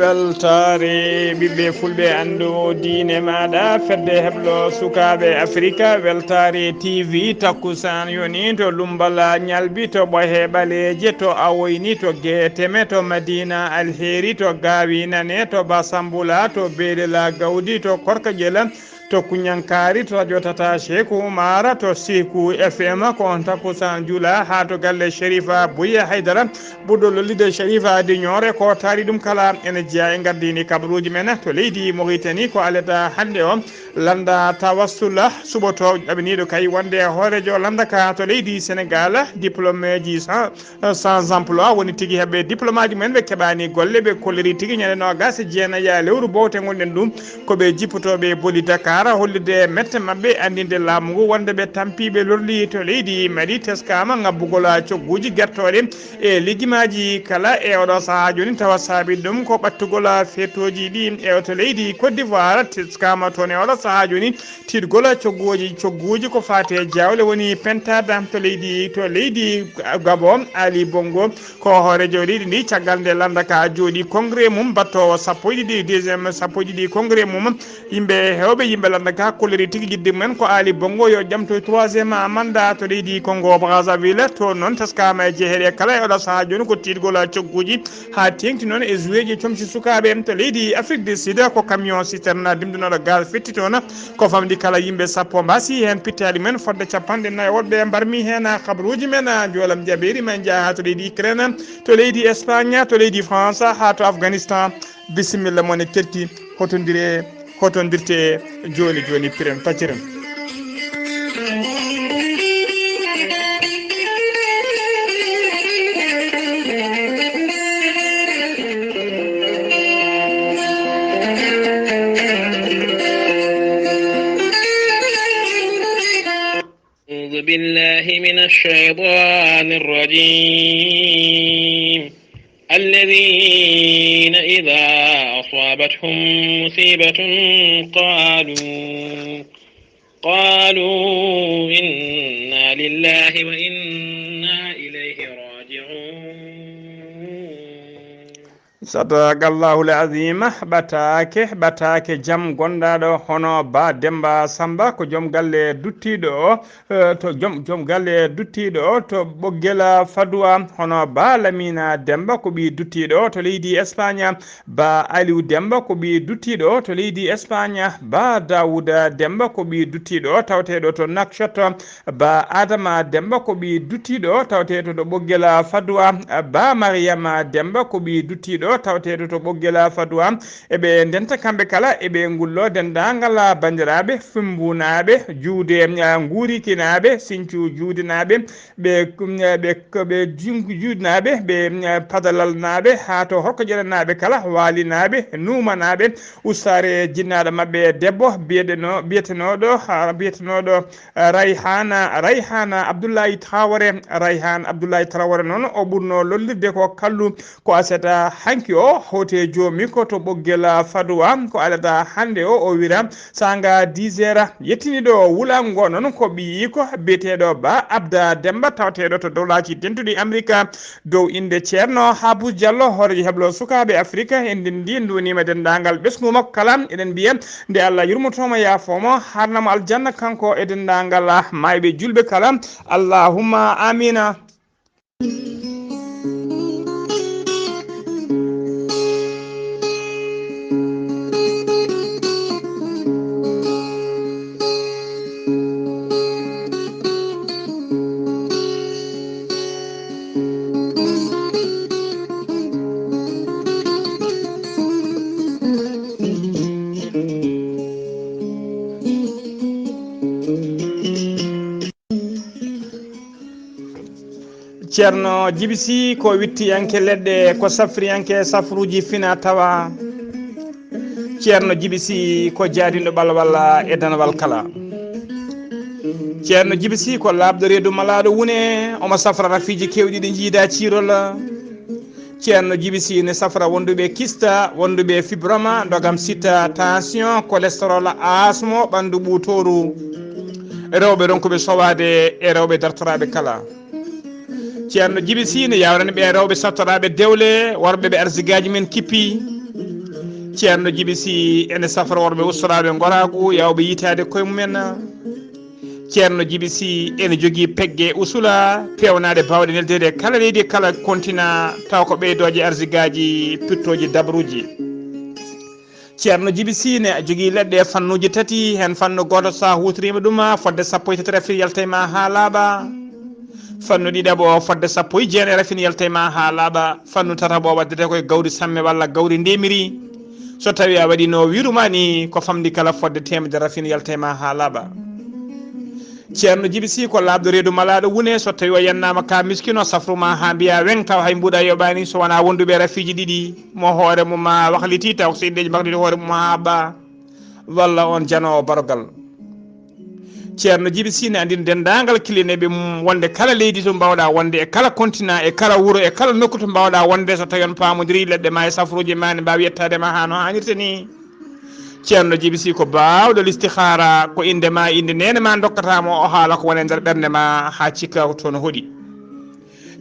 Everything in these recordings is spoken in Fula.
weltare ɓiɓɓe fulɓe andu diine maɗa fedde heblo sukaɓe africa weltare tv takkusan yoni to lumbala ñalbi to ɓohe ɓaleje to awoyni to gueteme to madina alheri to gawinane to basambula to beeɗela gawdi to korka ƴela to kuñankari to radio tata cheikhu oumara to siku fm ko on takkusan juula ha to galle shérifa bouya haydara ɓurɗo lollide shérifa dignore ko taari ɗum kala ene jeeya e gardini kabaruji men to leydi Mauritanie ko aleta hande o landa tawassula suɓoto ɗaɓiniɗo kay wonde hoorejo landaka to leydi Sénégal diplôme ji sans emploi woni tigui heɓɓe diplôme aji men ɓe keɓani golle ɓe kolliri tigui ñande nogas jeenaya lewru bowte gonɗen ɗum koɓe jippotoɓe boli Dakar hollide mette mabɓe andinde laamu ngu wonde ɓe tampiɓe lorli to leydi Mali teskama ngabbugol cogguji guertoɗe e lijumaji kala e oɗo saaha joni tawa saabi ɗum ko ɓattugol fetoji ɗi e to leydi Côte d'Ivoire teskama toon e oɗo saaha joni tiɗgol cogguji ko fate jawle woni pentade to leydi Gabon Ali Bongo ko hoorejo leydi ndi caggal nde landaka jooɗi congrès mum battowo sappo e ɗiɗi deuxiéme sappo e ɗiɗi congrès mum yimɓe hewɓe yimɓe landaka kolleri tigui jiddi mumen ko Ali Bongo yo ƴamto troisiéme mandat to leydi Congo Brazzaville to noon teskama e jeeheɗe kala e oɗo saaha joni ko tiɗgol cogguji ha tengti noon e joué ji comci sukaɓe to leydi Afrique du Sud ko camion citerne dimdunoɗo gaz fetti toon ko famdi kala yimɓe sappo mbasi hen pittali men fodde capanɗe nayyi woɗɓe mbarmi hen kabaruji men jolam jaɓeri men jaaha to leydi Ukraine to leydi Espagne to leydi France ha to Afghanistan bisimilla moon e ketti hotondirte joni piren pacciren بالله من الشيطان الرجيم الذين إذا أصابتهم مصيبة قالوا إنا لله وإنا إليه راجعون sadagallahu l'azim ɓatake jaam gonɗaɗo hono Ba Demba Samba ko joom galle duttiɗo to joom galle duttiɗo to ɓoggel Fadoua hono Ba Lamina Demba ko ɓi duttiɗo to leydi Espagne Ba Aliou Demba ko ɓi duttiɗo to leydi Espagne Ba Dawouda Demba ko ɓi duttiɗo tawteɗo to Nouakchott Ba Adama Demba ko ɓi duttiɗo tawteɗo to ɓoggel Fadoua Ba Mariama Demba ko ɓi duttiɗo tawteɗo to ɓoggel Fadoua eɓe ndenta kamɓe kala eɓe ngullo dendagal bandiraɓe fimbunaɓe juude guurikinaɓe Sinthiou juudinaɓe ɓe juudinaɓe ɓe padalalnaɓe ha to horko ƴeɗanaɓe kala walinaɓe numanaɓe ustare jinnaɗo mabɓe debbo biyetenoɗo Rayhana Abdoulaye Traoré noon o ɓurno lollirde ko kallu ko aseta hanki o hote jomi ko to ɓoggel Fadoua ko alata hande o wira sanga 10 heures yettiniɗo wulango noon ko ɓiyi ko biyeteɗo Ba Abda Demba tawteɗo to dowlaji tentuɗi Amérique dow inde ceerno Habou Diallo hoorejo heblo sukaɓe Afrique en ndi ndunima dendagal ɓesgu makko kala eɗen mbiya nde Allah yurmotomo yaafomo harnamo aljanna kanko e dendagal mayɓe julɓe kala allahumma amina. ceerno Djibisi ko wittiyanke leɗɗe ko safriyanke safruji fina tawa ceerno Djibisi ko jaadiɗo ɓalwal e danwal kala ceerno Djibisi ko labɗo reedu malaɗo wune omo safra rafiji kewɗi ɗi jiida cirol ceerno Djibisi ne safra wonduɓe kista wonduɓe fibroma dogam sitta tension cholestérol asmo ɓandu ɓuutoru rewɓe ronkuɓe sowade e rewɓe dartoraɓe kala ceerno Djibisi ne yawrani ɓe rewɓe sattoraɓe dewle worɓe ɓe arsigaji men kippi ceerno Djiby Sy ene safra worɓe ustoraɓe goragu yawɓe yitade koye mumen. ceerno Djiby Sy ene jogui pegge usula pewnade bawɗe neldede kala leydi kala continent taw ko ɓeydoje arsigaji pittoji dabruji. ceerno Djiby Sy ne jogui leɗɗe fannuji tati hen fannu goto sa hutorima ɗum fodde sappo e tati rafini yaltayma ha laaɓa. fannu ɗiɗaɓo fodde sappo e jeenayi rafini yaltayma ha laaɓa. fannu tataɓo waddete koye gawri samme walla gawri ndemiri. so tawi a waɗi no wiruma ni ko famdi kala fodde temedere rafini yaltayma ha laaɓa. ceerno Djiby Sy ko labɗo reedu malaɗo wune so tawi o yennama ka miskino safruma ha mbiya weng taw hay mbuɗa yoɓani so wona wonduɓe rafiji ɗiɗi mo hoore mum ma wahliti taw so indeji makliti hoore mum ha ba walla on janowo barogal. ceerno Djiby Sy ne andina dendagal kilineɓe mum wonde kala leydi to mbawɗa wonde e kala continent e kala wuuro e kala nokku to mbawɗa wonde so tawi on pamodiri leɗɗe ma e safruji ma ne mbawi yettadema ha no hannirta ni. ceerno Djiby Sy ko bawɗo listihara ko inde ma inde nene ma dokkatamo o haala ko wone nder ɓerde ma ha cikka ko toon hoɗi.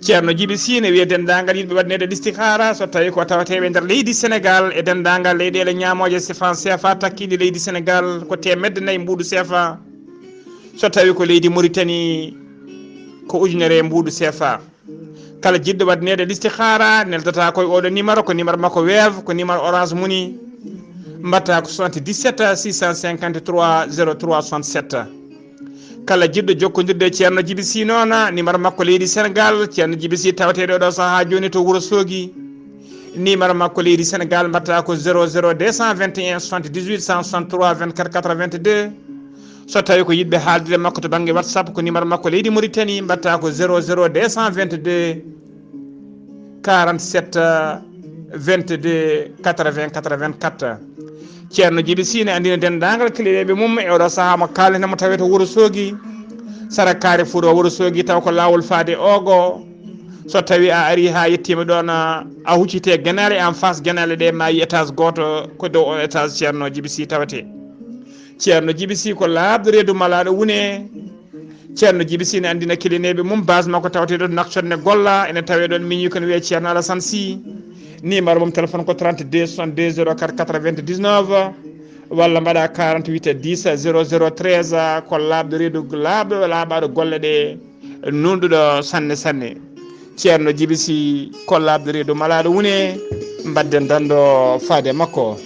ceerno Djiby Sy ne wiye dendagal yimɓe waɗnede listihara so tawi ko tawateɓe nder leydi Sénégal e dendagal leyɗele ñamoje sifan CFA takkiɗi leydi Sénégal ko temedde nayyi mbuɗu CFA. so tawi ko leydi Mauritanie ko ujunere mbuɗu CFA. kala jiɗɗo waɗnede listihara neldata koye oɗo numéro ko numéro makko weev ko numéro orange muni mbatta ko 77 653 03 67. kala jiɗɗo jokkodirde ceerno Djiby Sy noon numéro makko leydi Sénégal ceerno Djiby Sy tawateɗo ɗo saaha joni to Wourossogui. numéro makko leydi Sénégal mbatta ko 00 221 78 163 24 82. so tawi ko yiɗɓe haaldude makko to banggue WhatsApp ko numéro makko leydi Mauritanie mbatta ko 00 222 47 22 80 84. ceerno Djiby Sy ne andina dendagal kilineɓe mum e oɗo saaha mo kalnetamo tawe to Wourossogui sara kaari fuuɗo Wourossogui taw ko lawol faade ogo. so tawi a ari ha yettima ɗon a huccite guenale en face guenale ɗe ma yi étage goto ko dow on étage ceerno Djiby Sy tawate. ceerno Djiby Sy ko labɗo reedu malaɗo wune. ceerno Djiby Sy ne andina kilineɓe mum base makko tawateɗo to Nouakchott golla ene tawe ɗon min yi kono wiye ceerno Alassane Sy. numéro mum téléphone ko 32 62 04 99 walla mbaɗa 48 10 00 13 ko labɗo reedu laaɓaɗo golle ɗe nunɗuɗo sanne sanne. ceerno Djiby Sy ko labɗo reedu malaɗo wune mbadden dando faade makko.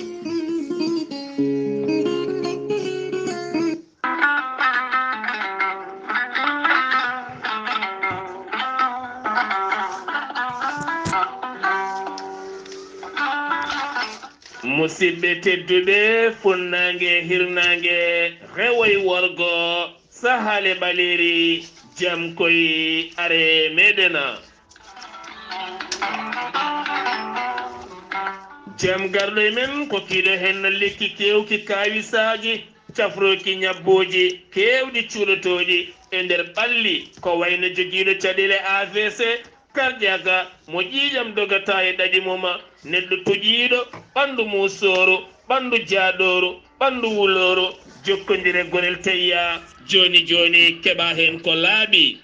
musidɓe tedduɓe funnangue hirnangue rewoy worgo sahale ɓaleri jam koye are meɗena jam garɗo e men ko kiɗo hen lekki kewki kawisaji cafroki ñabboji kewɗi cuuɗotoɗi e nder ɓalli ko wayno joguiɗo caɗele AVC karƴaga mo ƴiƴam dogata e ɗaɗi moma neɗɗo toƴiɗo ɓandu musoro ɓandu jaaɗoru ɓandu wuloro jokkodire gonel teyya joni joni keɓa hen ko laaɓi.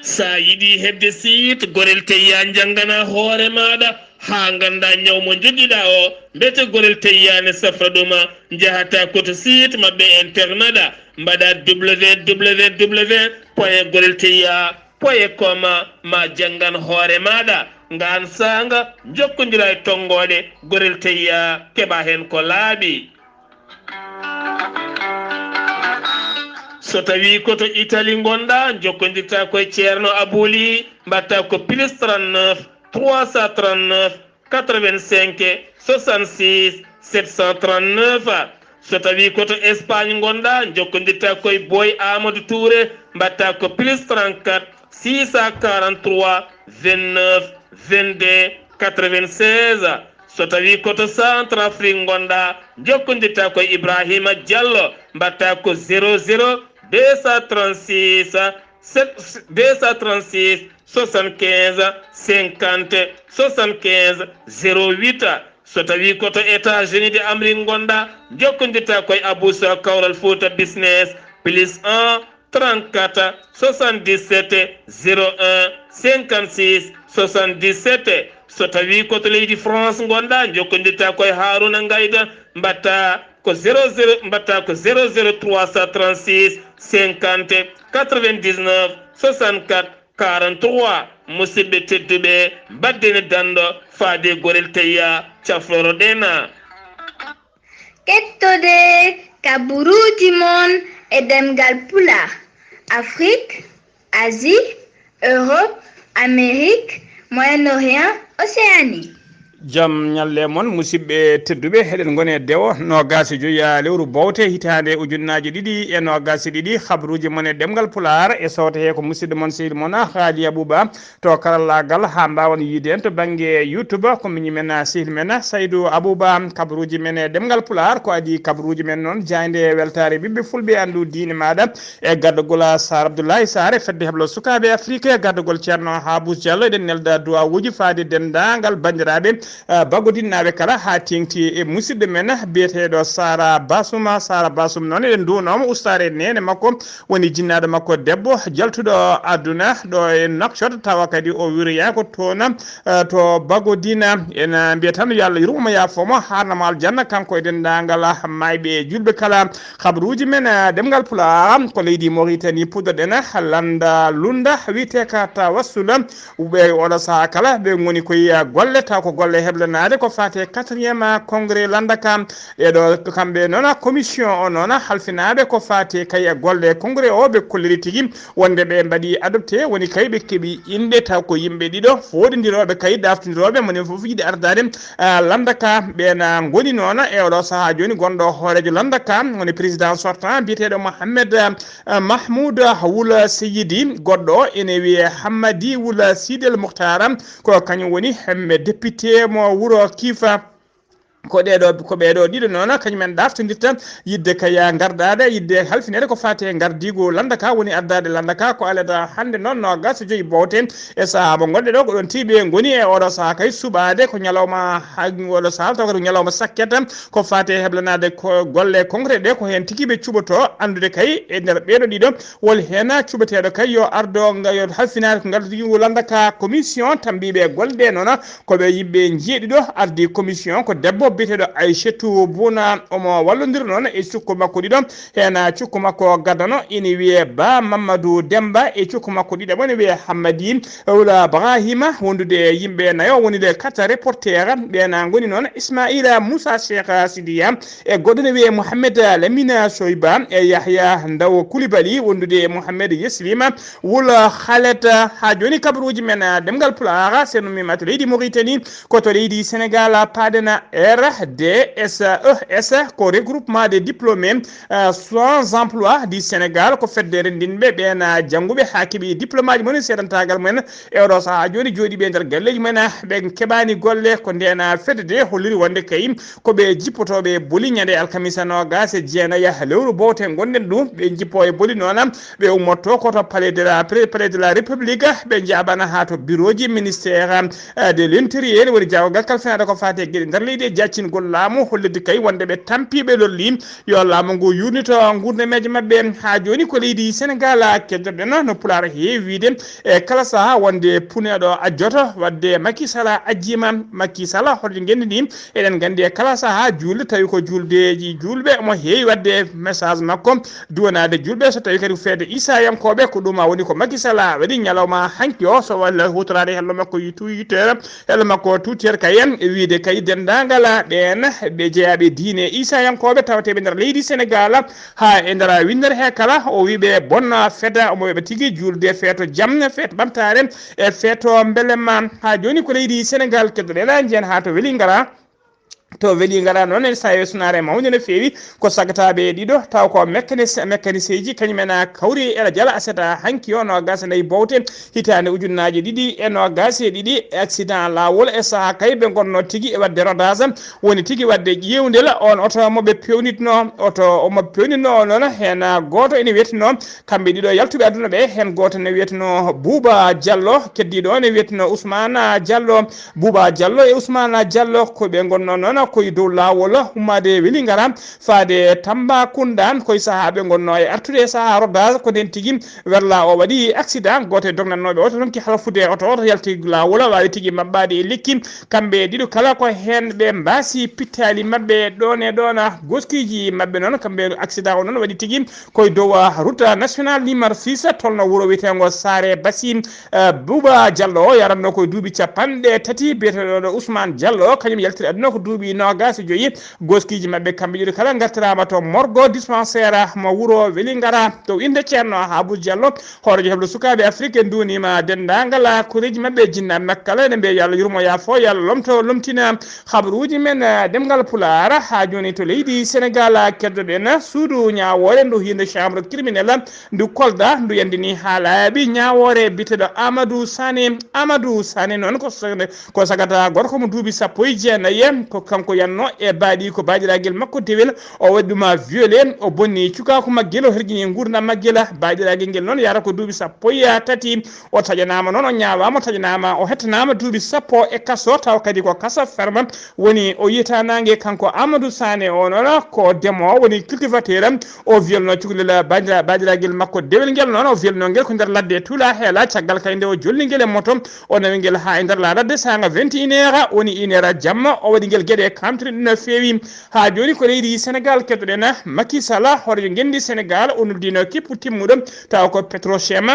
sa yiɗi hebde site gonel teyya janggana hoore maɗa ha ganda ñaw mo joguiɗa o mbete gonel teyyane safra ɗuma jahata koto site mabɓe internet a mbaɗa www.gonelteyya.com ma janggan hoore maɗa ngan sanga jokkodira e tongoɗe gonel teyya keɓa hen ko laaɓi. so tawi koto Italie gonɗa jokkodirta koye ceerno Abouli mbatta ko plus 39 339 85 66 739. so tawi koto Espagne gonɗa jokkodirta koye Boy Amadou Touré mbatta ko plus 34 643 29 22 96. so tawi koto Centre Afrique gonɗa jokkodirta koye Ibrahima Diallo mbatta ko 00 236 75 50 75 08. so tawi koto États-Unis de Amérique gonɗa jokkodirta koye Aboussa Kawral Fouta Business plus 1 34 77 01 56 77. so tawi koto leydi France gonɗa jokkodirta koye Haruna Ngayda mbatta ko 00 mbatta ko 00336 50 99 64 43 musidɓe tedduɓe baddene dando faade gorel teyya cafloro ɗena kettode kaburuji mon e ɗemngal pulaar Afrique, Asie, Europe, Amérique, Moyen-Orient, Océanie. Jam nyalle mon musidɓe tedduɓe heɗen gone dewo nogasi joyiya lewru bowte hitande ujunnaji ɗiɗi e nogasi ɗiɗi habruji mon e ɗemgal pulaar e sawta he ko musidɗo mon sehil mon Ghalii Abuu Bah to karallagal ha mbawon yiide en to banggue YouTube ko miñi men sehil men Saydou Abou Bah kabruji men e ɗemgal pulaar ko adi kabruji men noon jayde weltare ɓiɓɓe fulɓe andu diine maɗa e gaddogol Sar Abdoulaye Sare fedde heblo sukaɓe Afrique e gaddogol ceerno Habous Diallo eɗen nelda duwawuji faade dendagal bandiraɓe baggodinnaɓe kala ha tengti e musidɗo men biyeteɗo Sara Basum noon eɗen duwnoma ustare nene makko woni jinnaɗo makko debbo jaltuɗo aduna ɗo e Nouakchott tawa kadi o wiroya ko tona to baggodina en mbiya tan yo Allah yurmomo yafomo harnamo aljanna kanko e dendagal mayɓe julɓe kala habruji men ɗemgal pulaar ko leydi Mauritanie puddoɗen landa lunda wiyete ka tawassula ɓe oɗo saaha kala ɓe goni koye golle taw ko golle heblanade ko fate 4e congrès landaka ɗeɗo kamɓe noon commission o noon halfinaɓe ko fate kay golle congrès o ɓe kolliri tigui wonde ɓe mbaɗi adopté woni kay ɓe keeɓi inde taw ko yimɓe ɗiɗo foɗodiroɓe kay daftodiroɓe moni foof yiiɗi ardade landaka ɓena goni noon e oɗo saaha joni gonɗo hoorejo landaka woni président sortant biyeteɗo Mohamed Mahmoud Wula Seyidi goɗɗo ene wiye Hammadi Wula Sidel Mouhtara ko kañum woni hemme député mo wuro Kifa ko ɓeɗo ɗiɗo noon kañumen ɗaftodirta yidde kaya gardade yidde halfinede ko fate gardigo landaka woni addade landaka ko alata hande noon nogas joyi bowte e saaha mo gonɗe ɗo ko ɗon tiɓe goni e oɗo saaha kay suɓade ko ñalawma oɗo saaha taw kadi ko ñalawma sakketa ko fate heblanade ko golle congrès ɗe ko hen tigui ɓe cuɓoto andude kay e nder ɓeɗo ɗiɗo wol hen cuɓeteɗo kay yo ardo yo halfinade ko gardigo landaka commission tambiɓe golɗe noon koɓe yimɓe jeeɗiɗo ardi commission ko debbo biyeteɗo Aissatou Bouna omo wallodir noon e cukku makko ɗiɗo hen cukku makko gaddano ina wiye Ba Mamadou Demba e cukku makko ɗiɗo ɓone wiye Hammadi Wula Brahima wondude yimɓe nayo woni de 4 reporter ɓena goni noon Ismaïla Moussa Cheikh Sidiya e goɗɗo ne wiye Mouhamed Lamina Soyba e Yahya Ndaw Koulibaly wondude Mouhamed Yeslima Wula Khalet ha joni kabruji men ɗemgal pulaar seno mima to leydi Mauritanie koto leydi Sénégal padena RDSES ko regroupement des diplômés sans emploi du Sénégal ko feddere ndinɓe ɓena jangguɓe ha keeɓi diplôme ji mumen seedantagal mumen e oɗo saaha joni jooɗi ɓe nder galleji mumen ɓe keɓani golle ko ndena feddede holliri wonde kay koɓe jippotoɓe boli ñande alkamisa nogas e jeenaya lewru bowte gonɗen ɗum ɓe jippo e boli noon ɓe ummotto koto palais de la république ɓe jaɓana ha to bureau ji ministère de l'intérieur woni jawgal kal fenade ko fate gueɗe nder leydi jaccingol laamu hollirde kay wonde ɓe tampiɓe lolli yo laamu ngu yurnito gurdameje mabɓe ha joni ko leydi Sénégal keddoɗen no pulaar heewi wiide e kala saaha wonde puneɗo ajjoto wadde Macky Sall ajjima Macky Sall hoɗe gendini eɗen gandi e kala saaha julde tawi ko juldeji julɓe omo heewi wadde message makko duwanade julɓe so tawi kadi feede isayankoɓe ko ɗum woni ko Macky Sall waɗi ñalawma hanki o so walla hutorade hello makko yitere hello makko tutiere kayen e wiide kay dendagal ɓen ɓe jeeyaɓe diine isayankoɓe tawateɓe nder leydi Sénégal ha e nder windere he kala o wiɓe bonna feda omo weɓe tigui julde feeto jamne feeto ɓamtare e feeto belema ha joni ko leydi Sénégal keddoɗen jeen ha to weeli ngara to weeli ngara noon en sawi sunare mawde no feewi ko sagataɓe ɗiɗo taw ko mécanicien ji kañumen kawri ela diala aseta hanki o nogas e nayi bowte hitande ujunnaji ɗiɗi e nogas e ɗiɗi accident lawol e saaha kay ɓe gonno tigui e wadde rodage woni tigui wadde ƴewdel on oto moɓe pewnitno omo pewnitno o noon hen goto ene wiyeteno kamɓe ɗiɗo yaltuɓe aduna ɓe hen goto ne wiyeteno Bouba Diallo keddiɗo ne wiyeteno Ousmane Diallo Bouba Diallo e Ousmane Diallo ko ɓe gonno noon noon koye dow lawol ummade Welingara faade Tambacounda koye sahaɓe gonno e artude saha rodage ko den tigui werla o waɗi accident goto e dognannoɓe oto ɗon ki halfude oto oto yalti lawol wawi tigui mabbade e lekki kamɓe ɗiɗo kala ko hen ɓe mbasi pittali mabɓe ɗon e ɗon goskiji mabɓe noon kamɓe accident o noon waɗi tigui koye dow route national numéro 6 tolno wuuro wiyetego Sare Bassi Bouba Diallo o yaranno koye duuɓi capanɗe tati biyeteɗo Ousmane Diallo kañum yaltiri aduna ko duuɓi nogas joyyi goskiji mabɓe kamɓe ɗiɗo kala gartirama to morgo dispensaire mo wuuro Welingara to inde ceerno Abou Diallo horejo heblo sukaɓe Afrique en dunima dendagal koreji mabɓe jinna makkala ene mbiya yo Allah yurmo yaafo yo Allah lomto lomtina habaruji men ɗemgal pulaar ha joni to leydi Sénégal keddoɗen suudu ñawore ndu hinde chambre criminel ndu Kolda ndu yandini ha laaɓi ñawore biteɗo Amadou Sané noon ko sagata gorko mo duuɓi sappo e jeenayyi ko kanko yanno e baaɗi ko baɗiraguel makko dewel o waɗi ɗuma violé o bonni cukako maggel o herƴini gurdam maggel baɗiraguel ngel noon yara ko duuɓi sappo e tati o taƴanama noon o ñawama o taƴanama o hettanama duuɓi sappo e kaso taw kadi ko kaso ferme woni o yitanangue kanko Amadou Sané o noon ko demowo woni cultivateur o violno cukalel baɗiraguel makko dewel ngel noon o violno ngel ko nder ladde tuula heela caggal kay nde o jolli ngel e moto o nawi ngel ha e nder ladde saga 21 heures woni 1 heure jamma o waɗi ngel gueɗe kamtiri no fewi ha joni ko leydi Sénégal kettoɗen Macky Sall horejo gendi Sénégal o noddino kippu timmuɗo taw ko Petrochem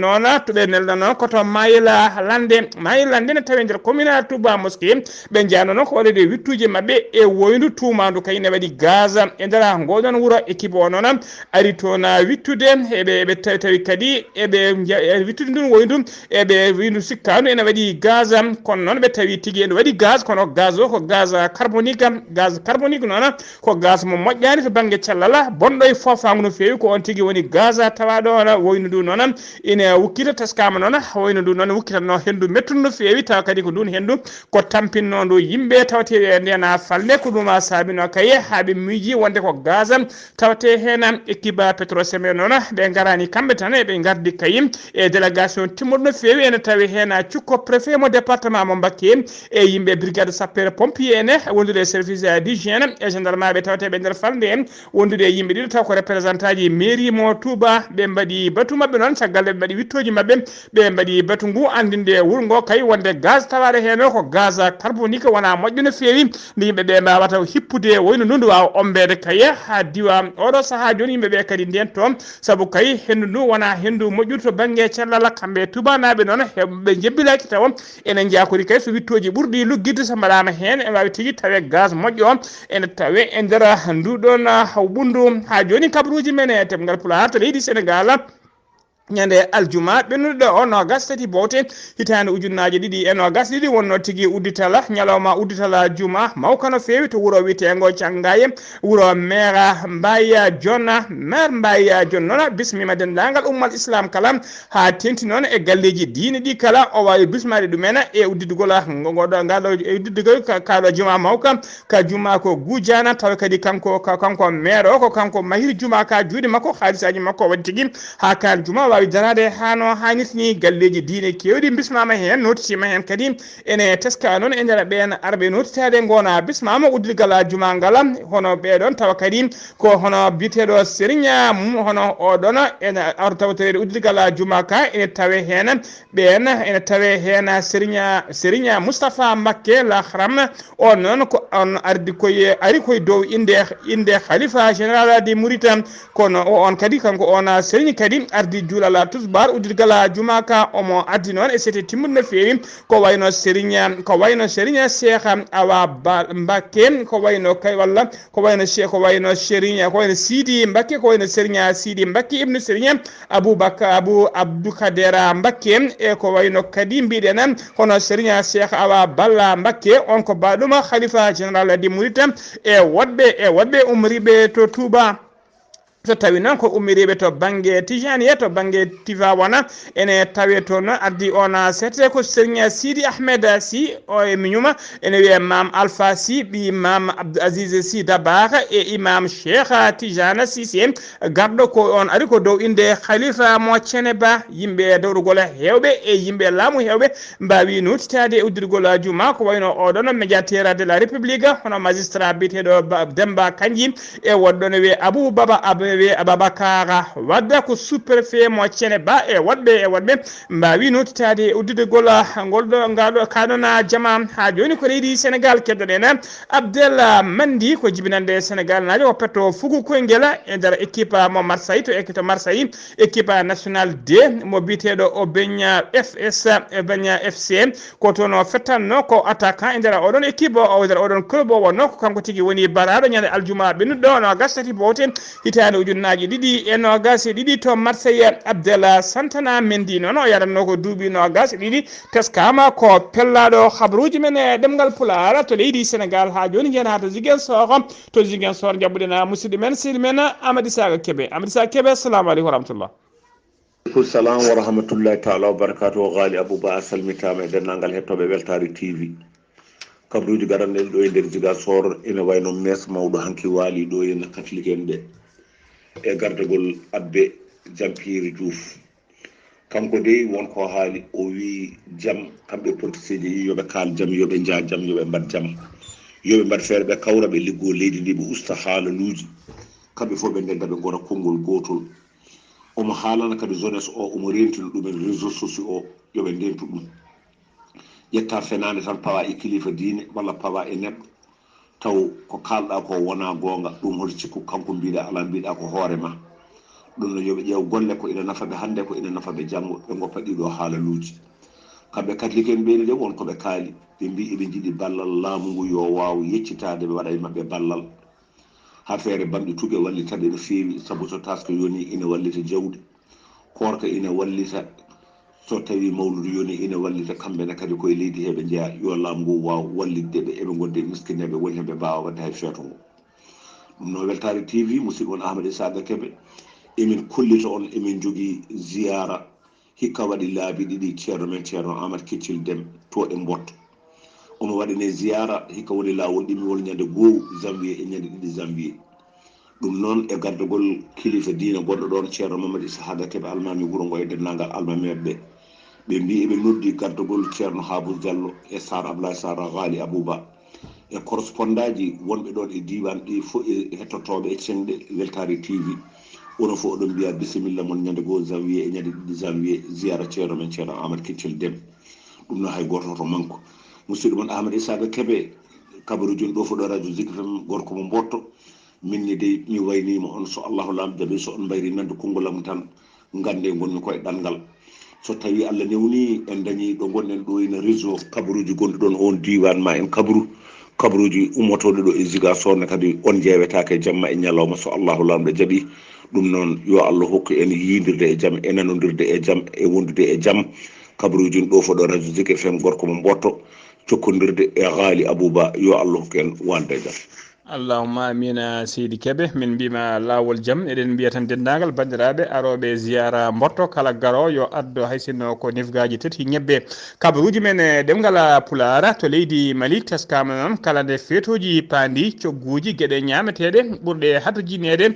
noon toɓe nelɗo noon koto Mayela Lande ne tawi nder commune Touba Mosquée ɓe jano noon ko waɗede wittuji mabɓe e woyndu tumandu kayne waɗi gaz e nder ngoɗon wuuro équipe o noon ari toon wittude eɓe tawi kadi eɓe wittude ndun woyndu eɓe windu sikkanu ene waɗi gaz kono noon ɓe tawi tigui ene waɗi gaz kono gaz o ko gaz carbonique noon ko gaz mo moƴƴani to banggue cellal bonɗo e fofagu no fewi ko on tigui woni gaz tawaɗo on woynu ndu noon ine wukkita teskama noon woynu ndu noon wukkitanno hendu mettudu no fewi taw kadi ko ɗum hendu ko tampinno ndu yimɓe tawate ndena falle ko ɗum saabino kaye haaɓe miiji wonde ko gaz tawate hen équipe Petrochem noon ɓe garani kamɓe tan eɓe gardi kayi e délégation timmoɗo no fewi ene tawi hen cukko préfet mo département mo Mbacké e yimɓe brigade sapeur pompier ene wondude service d'hygiène e gendarme tawateɓe nder falde en wondude yimɓe ɗiɗo taw ko représentant ji mairie mo Touba ɓe mbaɗi batu mabɓe noon caggal ɓe mbaɗi wittoji mabɓe ɓe mbaɗi batu ngu andinde wuuro ngo kay wonde gaz tawaɗo hen ko gaz carbonique wona moƴƴo no fewi nde yimɓe ɓe mbawata hippude woyno ndu wawa ombede kaye ha diwa oɗo saaha joni yimɓeɓe kadi nden toon saabu kay hendu ndu wona hendu moƴƴudu to banggue cellal kamɓe tubanaɓe noon heɓe jebbilaki taw enen jakori kay so wittoji ɓurɗi luggidde so mbaɗama hen e wawi tigui tawe gaz moƴƴo o ene tawe e nder nduɗon ɓundu ha joni kabaruji men e ɗemgal pulaar to leydi Sénégal ñande aljuma ɓennuɗo o nogas tati bowte hitande ujunnaje ɗiɗi e nogas ɗiɗi wonno tigui udditala ñalawma udditala juma mawka no fewi to wuuro wiyetego Cangaye wuuro maire Mbaye Dione noon bismima dendagal ummal islam kala ha tenti noon e galleji diine ɗi kala o wawi bismade ɗumen e uddidgol uddidgol kaɗo juma mawka ka juma ko Gujana taw kadi kanko maire o ko kanko mahir juma ka juuɗe makko haalisaji makko waɗi tigui ha kal juma wawi darade hano hannitni galleji diine kewɗi bismama hen notitima hen kadi ene teska noon e nder ɓen arɓe notitade gona bismama uddirgal juma ngal hono ɓeɗon tawa kadi ko hono biteɗo sérigne hono oɗon ene arta tawtede uddirgal juma ka ene tawe hen ɓen ene tawe hen sérigne Moustapha Mbacké la haram on noon ko on ari koye dow inde khalifa général di Mouride kono on kadi kanko on sérigne kadi ardi juulala tusbar uddirgal juma ka omo addi noon e sete timmude no fewi ko wayno sérigne Cheikh Awa Mbacké ko wayno kay walla ko wayno Sidi Mbacké ko wayno sérigne Sidi Mbacké ibnu sérigne Abou Abdou Kader Mbacké e ko wayno kadi mbiɗen hono sérigne Cheikh Awa Balla Mbacké on ko baɗuma khalifa général di Mouride e woɗɓe umriɓe to Touba so tawi noon ko ummiriɓe to banggue tijaniya to banggue Tivaouane ene tawe toon addi on sete ko Serigne Sidi Ahmed Sy o e miñuma ene wiye Mam Alpha Sy ɓi Mam Abdou Aziz Sy Dabakh e Imam Cheikh Tijana Cissé garɗo ko on ari ko dow inde Khalifa mo Ceneba yimɓe dowrugol hewɓe e yimɓe laamu hewɓe mbawi nutitade e uddirgol juma ko wayno oɗon médiateur de la république hono magistrat biteɗo Demba Kandji e woɗɗo wiye Abou Baba wiye Ababakar wadda ko sous-préfet mo Ceneba e woɗɓe mbawi notitade e uddirgol ngolɗo ngaɗo kanona jama ha joni ko leydi Sénégal keddoɗen Abdel Mandi ko jibinande Sénégal najo ko petto fugu koyngel e nder équipe mo Marseille to équipe Marseille équipe nationale D mo biteɗo o Beña FS Beña FC ko toon fettanno ko attaquant e nder oɗon équipe o nder oɗon club o wonno ko kanko tigui woni baraɗo ñande aljuma ɓennuɗo no gastati bowte hitande ujunnaji ɗiɗi e nogas e ɗiɗi to Marseille Abdel Santana Mendy noon o yaranno ko duuɓi nogas e ɗiɗi teskama ko pellaɗo habaruji men e ɗemgal pulaar to leydi Sénégal ha joni jeena to Ziguinchor jabbuɗen musidɗo men sehdi men Amady Saga Kébé assalamu aleykum wa rahmatullah. Salam wa rahmatullahi taala wa barakatuh. Ghalii Abuu Bah salmitama e dennangal hettoɓe Weltare TV kabruji garanɗen ɗo e nder Ziguinchor ene wayno mes mawɗo hanki waali ɗo e catholique en ɗe e gardagol abbe Jampiri Diouf kanko dey wonko haali o wi jam kamɓe politicien ji yoɓe kaal jam yoɓe jaa jam yoɓe mbat jam yoɓe mbat feere ɓe kawra ɓe liggo leydi ndi ɓe usta haalaluji kamɓe fof ɓe ndenda ɓe gona konngol gotol omo haalana kadi jeunesse o omo rentina ɗumen réseau sociaux o yoɓe ndentu ɗum ƴetta fenade tan pawa e kilifa diine walla pawa e neɗɗo taw ko kalɗa ko wona gonga ɗum hoto cikku kanko mbiɗa ala mbiɗa ko hoorema ɗum no yoɓe ƴeew golle ko ina nafa ɓe hande ko ina nafa ɓe janggo ɓe goppa ɗiɗo haalaluji kamɓe catholique en ɓeyni de wonko ɓe kaali ɓe mbi eɓe jiiɗi ballal laamu ngu yo waw yeccitade ɓe waɗa e mabɓe ballal ha feere bamɗe tuuɓe wallitade no feewi saabu so taska yoni ina wallita jawdi korka ina wallita so tawi mawludu yoni ina wallita kamɓene kadi koye leydi heɓe jeeya yo laamu ngu waw wallidde ɓe eɓe gonde miskineɓe woni heɓe mbawa wadde hay feeto ngo ɗum no Weltare TV musidɗo on Ahmady Saga Kébé emin kollita on emin jogui ziyara hikka waɗi laabi ɗiɗi ceerno men ceerno Amadou Keccil Déme to e Mbotto omo waɗine ziyara hikka woni lawol ɗimiwol ñande 2 janvier e ñande 2 janvier ɗum noon e gardugol kilifa diina goɗɗo ɗon ceerno Mamadou Sahaga Kébé almami wuuro ngo e dennangal almameɓe ɓe mbi eɓe noddi gardugol ceerno Habou Diallo e Sar Ablaye Sar Ghalii Abuu Bah e correspondant ji wonɓe ɗon e diwan ɗi fof e hettotoɓe e cenɗe Weltare TV onon fof oɗon mbiya bisimilla mon ñande 2 janvier e ñande 2 janvier ziyara ceerno men ceerno Amadou Keccil Déme ɗum no hay goto to manque musidɗo mon Ahmady Saga Kébé kabaruji ɗo fof ɗo radio Zik FM gorko mo Mbotto minni de mi waynima on so Allahu lam jaɓi so on mbayri nande kongolam tan gande gonmi koye ɗanngal so tawi Allah newni en dañi ɗo gonɗen ɗo ene réseau kabaruji gonɗi ɗon on diwan ma en kabaruji ummotoɗo ɗo e Ziguinchor ne kadi on jeewetake jamma e ñalawma so Allahu lamɗo jaaɓi ɗum noon yo Allah hokku en yidirde e jaam e nanodirde e jaam e wondude e jaam kabaruji ɗo fof ɗo radio Zik FM gorko mo Mbotto cokkodirde e Ghalii Abuu Bah yo Allah hokku en wande jaam. Allahumma amina seydi Kébé min mbima lawol jaam eɗen mbiya tan dendagal bandiraɓe aroɓe ziyara Mbotto kala garo yo addo hay sinno ko nifgaji tati ñebbe kabaruji men e ɗemgal pulaar to leydi Mali teskama noon kala nde fetoji pandi cogguji gueɗe ñameteɗe ɓurɗe hatojinede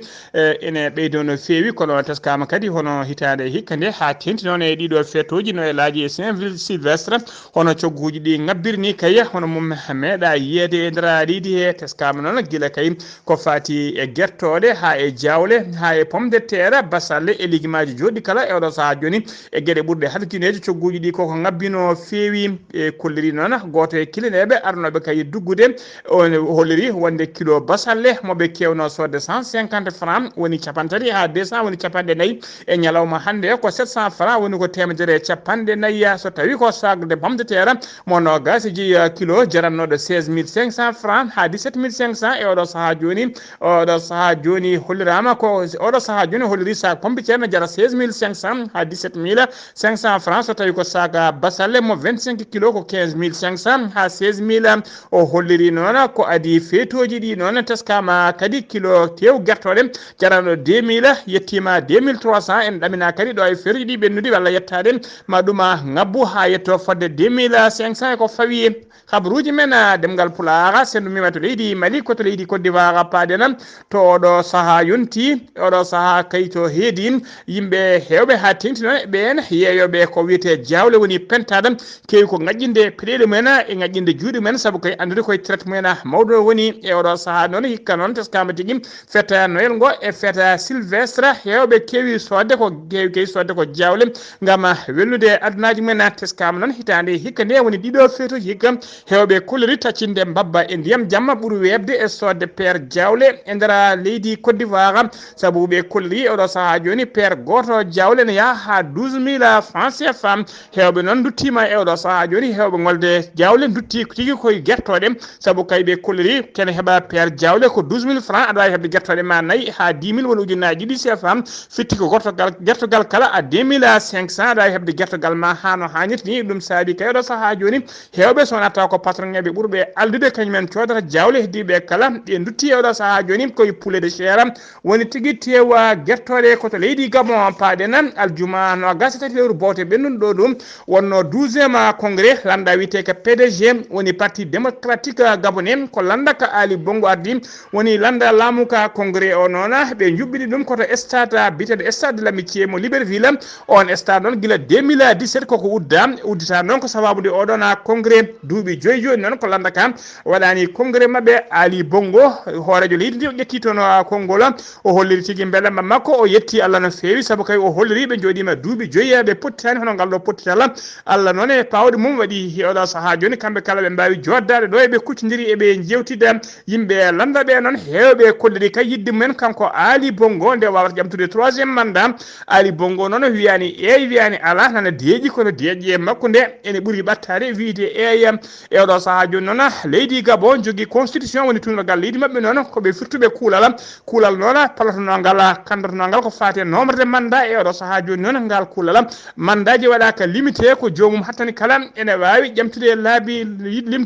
ene ɓeydo no fewi kono teskama kadi hono hitande hikka nde ha tenti noon e ɗiɗo fetoji no e laaji Saint Sylvestre hono cogguji ɗi ngabbirni kaya hono mum meeɗa yiyede e nder leydi he teskama noon gila kay ko fati e gertoɗe ha e jawle ha e pomme de terre basalle e lijumaji joɗɗi kala e oɗo saha joni e gueɗe ɓurɗe hatojinede cogguji ɗi koko ngabbino fewi e kolliri noon goto e kilineɓe arnoɓe kay duggude on holliri wonde kilo basalle moɓe kewno sodde 150 francs woni capantati ha 200 woni capanɗe nayyi e ñalawma hande ko 700 francs woni ko temedere capanɗe nayyi so tawi ko sac de pomme de terre mo nogas ji kilo jarannoɗo 16 500 francs ha 17 500 500 e oɗo saha joni oɗo saha joni hollirama ko oɗo saha joni holliri sac pompe ceerno jara 16500 ha 17500 francs so tawi ko sac basalle mo 25 kilo ko 15500 ha 16000 o holliri noon ko adi fetoji ɗi noon teskama kadi kilo tew guertoɗe jarano 2000 yettima 2300 en ɗamina kadi ɗo e feruji ɗi ɓennudi walla yettade ma ɗuma ngabbu ha yetto fodde 2500 ko fawi habaruji men ɗemngal pulaar sendumima to leydi Mali koto leydi Côte d'Ivoire padenan to oɗo saaha yonti oɗo saaha kayito heedi yimɓe hewɓe ha tengtino ɓen yeeyoɓe ko wiyete jawle woni pentade kewi ko ŋaƴƴinde peɗeɗe mumen e ŋaƴƴinde juuɗe mumen saabu koye andude koye traite mumen mawɗo woni e oɗo saaha noon hikka noon teskama tigui fete noyel ngo e fete sylvestre hewɓe kewi sodde ko kewi sodde ko jawle gam welnude adunaji mumen teskama noon hitande hikka nde woni ɗiɗo fetoji hikka hewɓe kolori taccinde mbabba e ndiyam jamma ɓuuri webde e sodde paire jawle e nder leydi Côte d'Ivoire saabu ɓe kolori oɗo saaha joni paire goto jawle ne yaaha ha 12000 francs CFA hewɓe noon duttima e oɗo saaha joni hewɓe ngolde jawle dutti tigui koye guertoɗe saabu kay ɓe kolori kene heeɓa paire jawle ko 12000 francs aɗa wawi hebde guertoɗe ma nayyi ha 10000 woni ujunnaji ɗiɗi CFA fitti ko guertogal kala a 2500 aɗa wawi hebde guertogal ma ha no hannirta ni ɗum saabi kay oɗo saaha joni hewɓe so natta ko patron ŋeɓe ɓuurɓe aldude kañumen codata jawle heddiɓe kala ɗe dutti e oɗo saaha joni koye poulet de chair woni tigui tewa guertoɗe koto leydi Gabon paɗen aljuma no gasata lewru bowte ɓennduɗo ɗo ɗum wonno 12e congrès landa wiyete ko PDG woni parti démocratique gabonais ko landa ka Ali Bongo ardi woni landa laamu ka congrès o noon ɓe juɓɓiɗi ɗum koto stade biteɗo stade de l'amitié mo Libreville on stade noon guila 2017 koko uddita noon ko sababude oɗon congrès duuɓi joyi joni noon ko landa ka waɗani congrès mabɓe Ali Bongo hoorejo leydi ndi o ƴetti toon konngol o holliri tigui beelamma makko o yetti Allah no fewi saabu kay o holliri ɓe jooɗima duuɓi joyi ɓe pottitani hono ngal ɗo pottital Allah noon e pawɗe mum waɗi oɗo saaha joni kamɓe kala ɓe mbawi joddade ɗo eɓe kuccodiri eɓe jewtida yimɓe landaɓe noon hewɓe kolliri kay yidde mumen kanko Ali Bongo nde wawata ƴamtude 3e mandat Ali Bongo noon wiyani wiyani ala nana deeƴi kono deeƴi e makko nde ene ɓuuri ɓattade wiide e oɗo saaha joni noon leydi Gabon jogui constitution woni tunugal leydi mabɓe noon koɓe firtuɓe kuulal noon palotonogal kandotonogal ko fate nombre de mandat e oɗo saaha joni noon ngal kuulal mandat ji waɗaka limité ko jomum hattani kala ene wawi ƴamtude laabi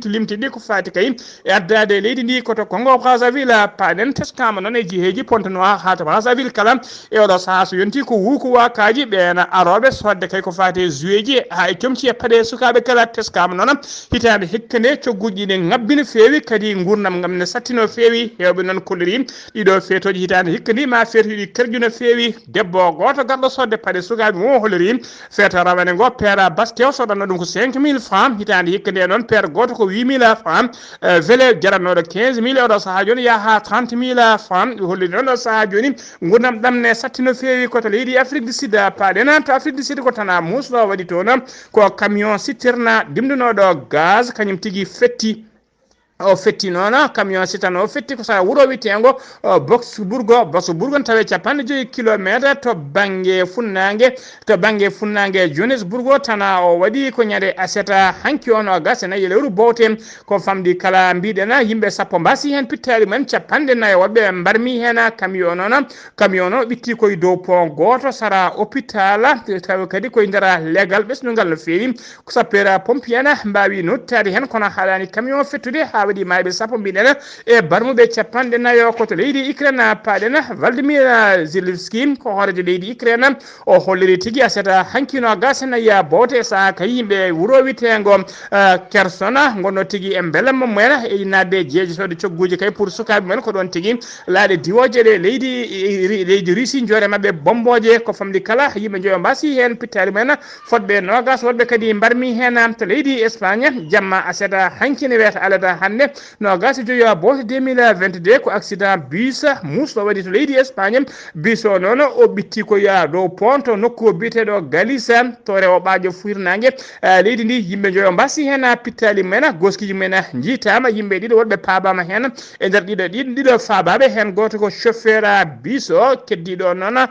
limti ɗi ko fati kay e addade leydi ndi koto Congo Brazzaville paɗen teskama noon e jiheji pontanoa ha to Brazzaville kala e oɗo saaha so yonti ko wuuko wakaji ɓen aroɓe sodde kay ko fate jouet ji ha e comci e paɗe sukaɓe kala teskama noon hitande hikka nde cogguji ne ngabbino fewi kadi gurnam gam ne sattino fewi hewɓe noon kolliri ɗiɗo fetoji hitande hikka ndi ma fetoji ɗi kerjuno fewi debbo goto garɗo sodde paɗe sukaɓe mo holliri feeta rawane ngo paire baskew soɗanno ɗum ko 5000 francs hitande hikka nde noon paire goto ko 8000 francs vele jarannoɗo 15000 oɗo saaha joni yaha 30000 francs holliri noon ɗo saaha joni gurnam ɗam ne sattino fewi koto leydi Afrique du Sud paɗen to Afrique du Sud ko tana musɗo waɗi toon ko camion citerne dimdunoɗo gaz kañum tigui fetti o fetti noon camion sitan o fetti ko sa wuuro witego Boksburgo tawe 50 kilométre to banggue funnangue Johannesburgo tana o waɗi ko ñande aseta hanki on o gas nayi lewru bowte ko famdi kala mbiɗen yimɓe sappo mbasi hen pittali men 54 woɓɓe mbarmi hen camion o ɓitti koye dow pont goto sara hôpital tawi kadi koye nder légal ɓesnugal no fewi ko sapeur pompier mbawi nottade hen kono haɗani camion fettude ha waɗi mayɓe sappo mbiɗen e barmuɓe 54 koto leydi Ukraine paɗen Vladimir Zelensky ko hoorejo leydi Ukraine o holliri tigui aseta hankino gas nayya bowte saha kay yimɓe wuuro witego Kherson gonno tigui e beelamma mumen e nadde jeeji sode cogguji kay pour sukaɓe mumen ko ɗon tigui laaɗe diwoje ɗe leydi Russie joore mabɓe bomboje ko famdi kala yimɓe joyo mbasi hen pittali mumen fodɓe nogas woɗɓe kadi mbarmi hen to leydi Espagne jamma aseta hankine wiyata alata hande nogas joyo bowte 2022 ko accident bus musɗo waɗi to leydi Espagne bus o noon o ɓitti ko ya dow pont to nokku biteɗo Ghalii to rewoɓajo fuirnangue leydi ndi yimɓe joyo mbasi hen pittali mumen goskiji mumen jiitama yimɓe ɗiɗo woɗɓe paabama hen e nder ɗiɗo faabaɓe hen goto ko chauffeur bus o keddiɗo noon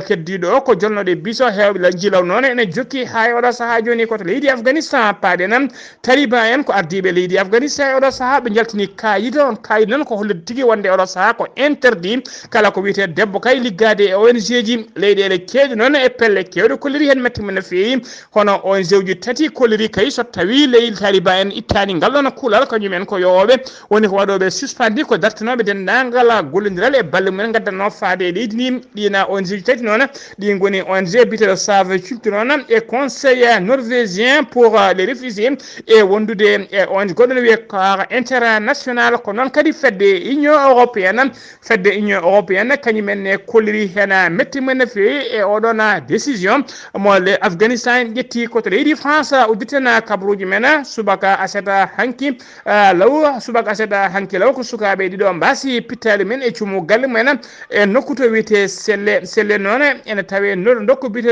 keddiɗo ko jolnoɗe bus o hewɓe jilaw noon ene jokki ha oɗo saaha joni koto leydi Afghanistan paɗen taliban en ko ardiɓe leydi Afghanistan oɗo saaha saha ɓe jaltini kayida on kayida noon ko hollide tigui wonde oɗo saaha ko interdit kala ko wiyete debbo kay liggade e ONG ji leyɗele kewɗe noon e pelle kewɗe kolliri hen mettimo no fewi hono ONG ji tati kolliri kay so tawi leydi taliba en ittani ngal ɗon kuulal kañumen ko yowoɓe woni ko waɗoɓe suspendi ko dartinoɓe dendagal gollodiral e balle mumen gaddanno faade e leydi ndi ɗina ONG ji tati noon ɗi goni ONG biteɗo save culture noon e conseil norvégien pour les réfugiés e wondude e ONG goɗɗo ne wiye corps international ko noon kadi fedde union européenne kañumen kolliri hen metti men no fewi e oɗon décision mo le Afghanistan ƴetti koto leydi France udditena kabaruji men subaka aseta hanki law ko sukaɓe ɗiɗo mbasi pittali men e cuumu galle mumen e nokku to wiyete selle noon ene tawe dokku bite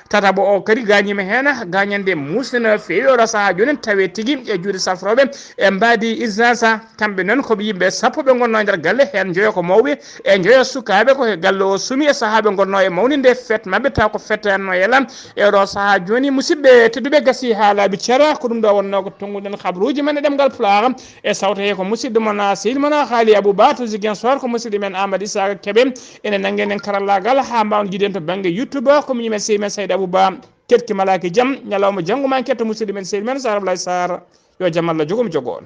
tata bo o kadi gañima hen gañande musde no fewi oɗo saaha joni tawe tigui e juuɗe safroɓe e mbadi urgence kamɓe noon koɓe yimɓe sappo ɓe gonno e nder galle hen joyo ko mawɓe e joyo sukaɓe ko galle o suumi e saahaɓe gonno e mawnide fête mabɓe taw ko fête no yelam e oɗo saaha joni musidɓe tedduɓe gasi ha laaɓi ceera ko ɗum ɗo wonno ko tonguɗen habaruji men e ɗemgal pulaar e sawtaye ko musidɗo mon sehil mon Ghalii Abuu Bah to Ziguinchor ko musidɗo men Amadou Isaka Kébé ene nangue nen karallagal ha mbawon jiiden to banggue YouTube ko miñumen sehil men Saydou Abou Bah ketki malaki jaam ñalawma janggo ma ketto musidɗo men sehil men Sara Ablaye Sarr yo jaam Allah jogomi jogo on